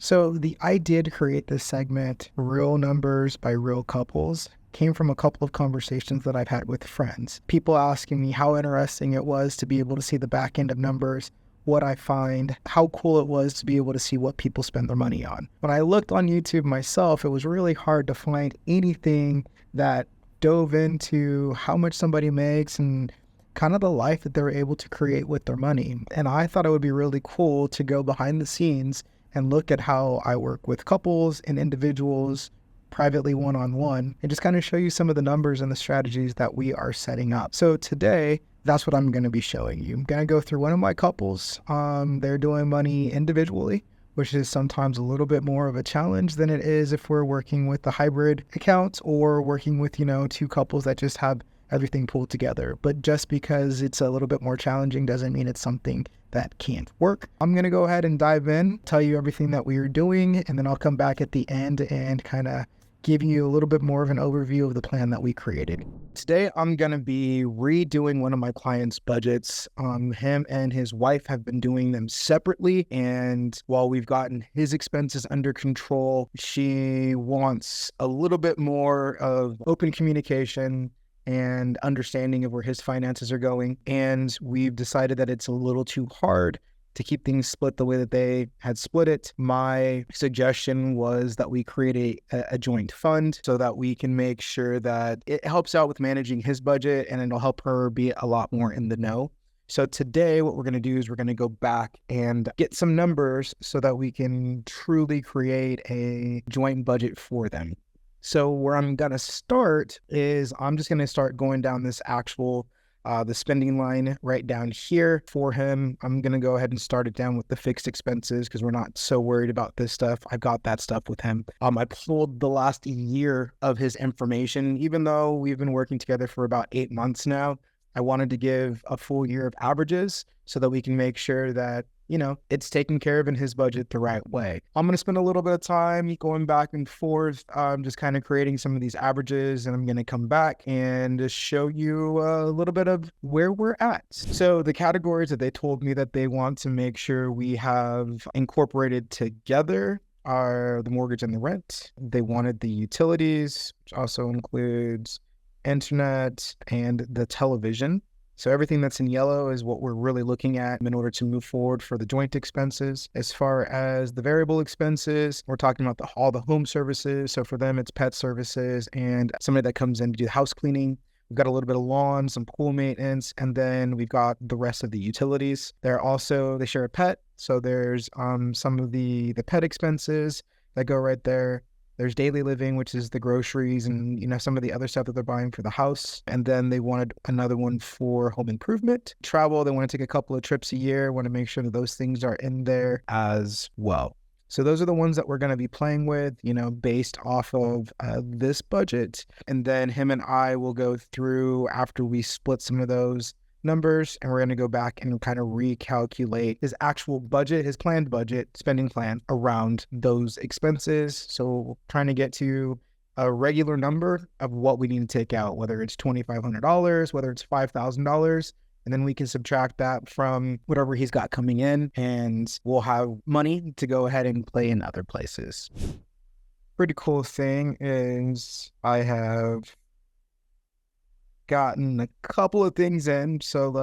So the idea to create this segment, Real Numbers by Real Couples, came from a couple of conversations that I've had with friends. People asking me how interesting it was to be able to see the back end of numbers, what I find, how cool it was to be able to see what people spend their money on. When I looked on YouTube myself, it was really hard to find anything that dove into how much somebody makes and kind of the life that they're able to create with their money. And I thought it would be really cool to go behind the scenes and look at how I work with couples and individuals privately one-on-one and just kind of show you some of the numbers and the strategies that we are setting up. So today, that's what I'm going to be showing you. I'm going to go through one of my couples. They're doing money individually, which is sometimes a little bit more of a challenge than it is if we're working with the hybrid accounts or working with, two couples that just have everything pulled together. But just because it's a little bit more challenging doesn't mean it's something that can't work. I'm going to go ahead and dive in, tell you everything that we are doing, and then I'll come back at the end and kind of give you a little bit more of an overview of the plan that we created. Today, I'm going to be redoing one of my clients' budgets. Him and his wife have been doing them separately, and while we've gotten his expenses under control, she wants a little bit more of open communication and understanding of where his finances are going. And we've decided that it's a little too hard to keep things split the way that they had split it. My suggestion was that we create a joint fund so that we can make sure that it helps out with managing his budget and it'll help her be a lot more in the know. So today, what we're going to do is we're going to go back and get some numbers so that we can truly create a joint budget for them. So where I'm going to start is I'm just going to start going down this actual, the spending line right down here for him. I'm going to go ahead and start it down with the fixed expenses because we're not so worried about this stuff. I've got that stuff with him. I pulled the last year of his information, even though we've been working together for about 8 months now. I wanted to give a full year of averages so that we can make sure that it's taken care of in his budget the right way. I'm going to spend a little bit of time going back and forth, just kind of creating some of these averages, and I'm going to come back and just show you a little bit of where we're at. So the categories that they told me that they want to make sure we have incorporated together are the mortgage and the rent. They wanted the utilities, which also includes internet and the television. So everything that's in yellow is what we're really looking at in order to move forward for the joint expenses. As far as the variable expenses, we're talking about all the home services. So for them, it's pet services and somebody that comes in to do the house cleaning. We've got a little bit of lawn, some pool maintenance, and then we've got the rest of the utilities. They share a pet. So there's some of the pet expenses that go right there. There's daily living, which is the groceries and, some of the other stuff that they're buying for the house. And then they wanted another one for home improvement. Travel, they want to take a couple of trips a year, want to make sure that those things are in there as well. So those are the ones that we're going to be playing with, based off of this budget. And then him and I will go through after we split some of those numbers, and we're going to go back and kind of recalculate his actual budget, his planned budget, spending plan around those expenses. So trying to get to a regular number of what we need to take out, whether it's $2,500, whether it's $5,000, and then we can subtract that from whatever he's got coming in, and we'll have money to go ahead and play in other places. Pretty cool thing is I have gotten a couple of things in. So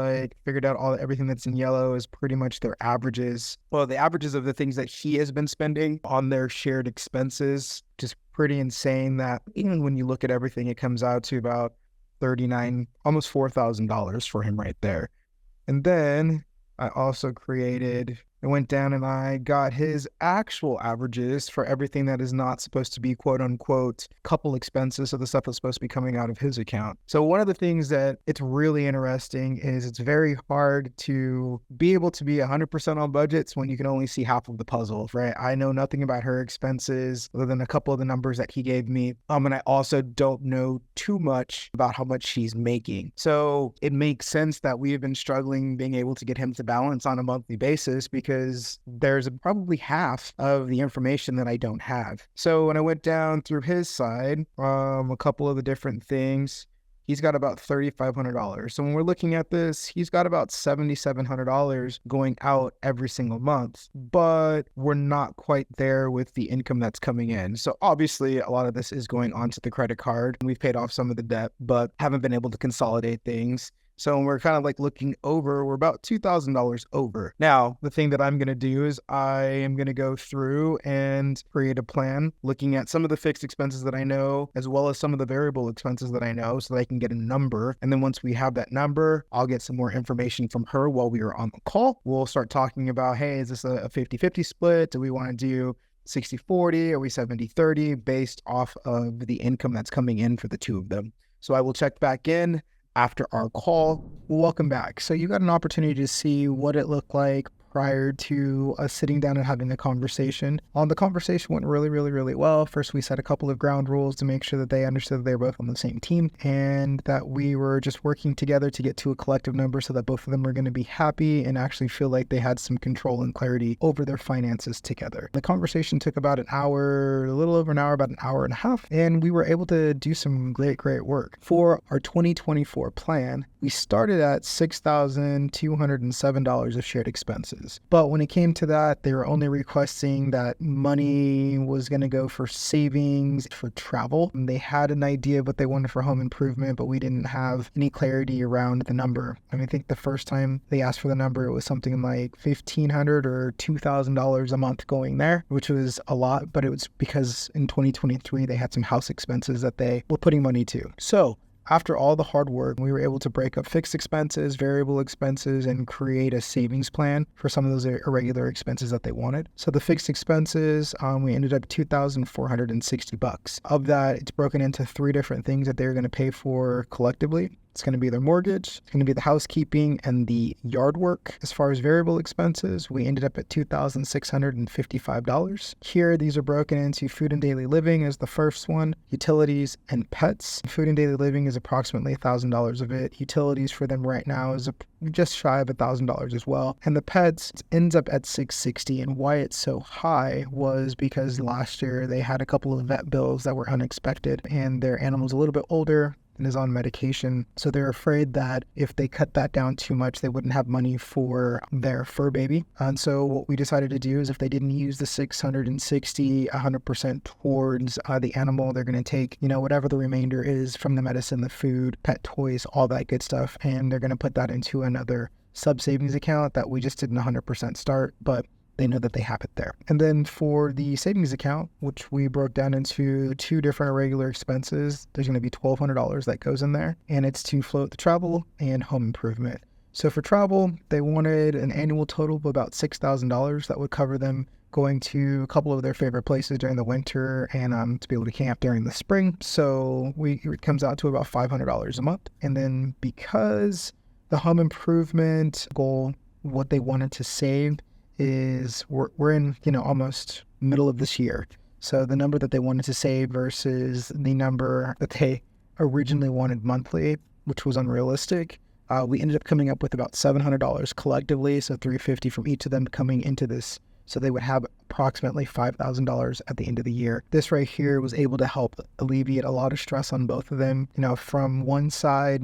figured out everything that's in yellow is pretty much their averages. Well, the averages of the things that he has been spending on their shared expenses, just pretty insane that even when you look at everything, it comes out to about $39, almost $4,000 for him right there. And then I also I went down and I got his actual averages for everything that is not supposed to be quote unquote couple expenses. So the stuff that's supposed to be coming out of his account. So one of the things that it's really interesting is it's very hard to be able to be 100% on budgets when you can only see half of the puzzle, right? I know nothing about her expenses other than a couple of the numbers that he gave me. And I also don't know too much about how much she's making. So it makes sense that we have been struggling being able to get him to balance on a monthly basis because there's probably half of the information that I don't have. So when I went down through his side, a couple of the different things, he's got about $3,500. So when we're looking at this, he's got about $7,700 going out every single month, but we're not quite there with the income that's coming in. So obviously a lot of this is going onto the credit card. We've paid off some of the debt, but haven't been able to consolidate things. So when we're kind of like looking over, we're about $2,000 over. Now, the thing that I'm going to do is I am going to go through and create a plan looking at some of the fixed expenses that I know, as well as some of the variable expenses that I know, so that I can get a number. And then once we have that number, I'll get some more information from her while we are on the call. We'll start talking about, hey, is this a 50-50 split? Do we want to do 60-40? Are we 70-30 based off of the income that's coming in for the two of them? So I will check back in after our call. Welcome back. So you got an opportunity to see what it looked like prior to us sitting down and having a conversation. The conversation went really well. First, we set a couple of ground rules to make sure that they understood that they were both on the same team and that we were just working together to get to a collective number so that both of them were going to be happy and actually feel like they had some control and clarity over their finances together. The conversation took about an hour, a little over an hour, about an hour and a half, and we were able to do some great work. For our 2024 plan, we started at $6,207 of shared expenses. But when it came to that, they were only requesting that money was going to go for savings, for travel. And they had an idea of what they wanted for home improvement, but we didn't have any clarity around the number. I mean, I think the first time they asked for the number, it was something like $1,500 or $2,000 a month going there, which was a lot, but it was because in 2023, they had some house expenses that they were putting money to. So after all the hard work, we were able to break up fixed expenses, variable expenses, and create a savings plan for some of those irregular expenses that they wanted. So the fixed expenses, we ended up $2,460. Of that, it's broken into 3 different things that they're going to pay for collectively. It's going to be their mortgage, it's going to be the housekeeping, and the yard work. As far as variable expenses, we ended up at $2,655. Here, these are broken into food and daily living as the first one, utilities, and pets. Food and daily living is approximately $1,000 of it. Utilities for them right now is just shy of $1,000 as well. And the pets ends up at $660. And why it's so high was because last year they had a couple of vet bills that were unexpected, and their animal's a little bit older and is on medication. So they're afraid that if they cut that down too much, they wouldn't have money for their fur baby. And so what we decided to do is if they didn't use the $660, 100% towards the animal, they're going to take, whatever the remainder is from the medicine, the food, pet toys, all that good stuff. And they're going to put that into another sub-savings account that we just didn't 100% start, but they know that they have it there. And then for the savings account, which we broke down into 2 different irregular expenses, there's going to be $1,200 that goes in there, and it's to float the travel and home improvement. So for travel, they wanted an annual total of about $6,000 that would cover them going to a couple of their favorite places during the winter and to be able to camp during the spring. So it comes out to about $500 a month. And then because the home improvement goal, what they wanted to save is we're in, almost middle of this year. So the number that they wanted to save versus the number that they originally wanted monthly, which was unrealistic, we ended up coming up with about $700 collectively. So $350 from each of them coming into this. So they would have approximately $5,000 at the end of the year. This right here was able to help alleviate a lot of stress on both of them. From one side,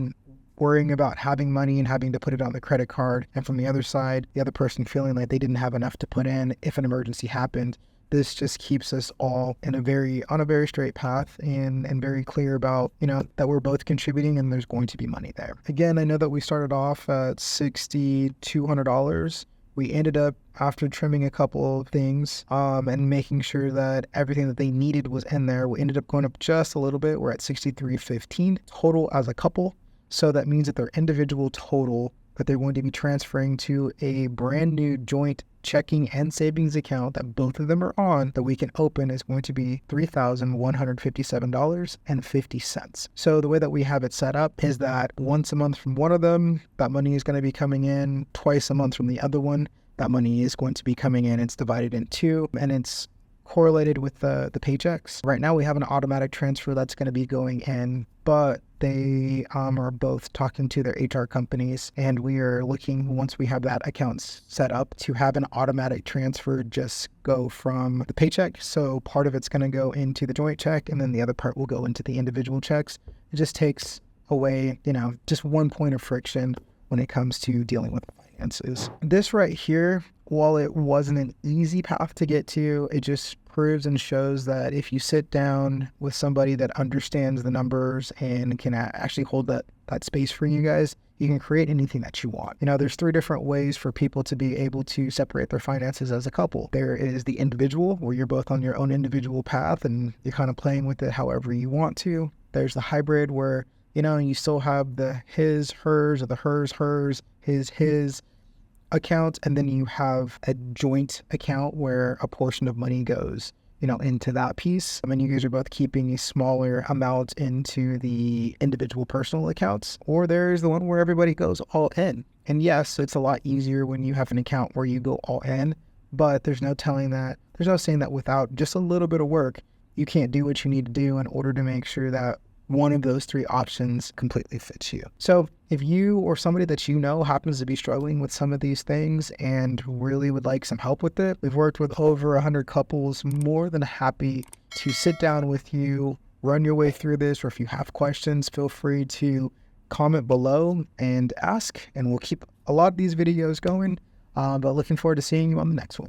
worrying about having money and having to put it on the credit card, and from the other side, the other person feeling like they didn't have enough to put in if an emergency happened. This just keeps us all on a very straight path and very clear about, that we're both contributing and there's going to be money there. Again, I know that we started off at $6,200. We ended up, after trimming a couple of things and making sure that everything that they needed was in there, we ended up going up just a little bit. We're at $6,315 total as a couple. So that means that their individual total that they're going to be transferring to a brand new joint checking and savings account that both of them are on that we can open is going to be $3,157.50. So the way that we have it set up is that once a month from one of them, that money is going to be coming in. Twice a month from the other one, that money is going to be coming in. It's divided in 2, and it's correlated with the paychecks. Right now we have an automatic transfer that's going to be going in, but they are both talking to their HR companies, and we are looking, once we have that account set up, to have an automatic transfer just go from the paycheck. So part of it's going to go into the joint check, and then the other part will go into the individual checks. It just takes away, just one point of friction when it comes to dealing with finances. This right here, while it wasn't an easy path to get to, it just proves and shows that if you sit down with somebody that understands the numbers and can actually hold that space for you guys, you can create anything that you want. There's 3 different ways for people to be able to separate their finances as a couple. There is the individual, where you're both on your own individual path and you're kind of playing with it however you want to. There's the hybrid, where you still have the his, hers, or the hers, his account, and then you have a joint account where a portion of money goes into that piece. And you guys are both keeping a smaller amount into the individual personal accounts. Or there's the one where everybody goes all in. And yes, it's a lot easier when you have an account where you go all in, but there's no saying that without just a little bit of work, you can't do what you need to do in order to make sure that one of those 3 options completely fits you. So if you or somebody that happens to be struggling with some of these things and really would like some help with it, we've worked with over 100 couples, more than happy to sit down with you, run your way through this, or if you have questions, feel free to comment below and ask, and we'll keep a lot of these videos going, but looking forward to seeing you on the next one.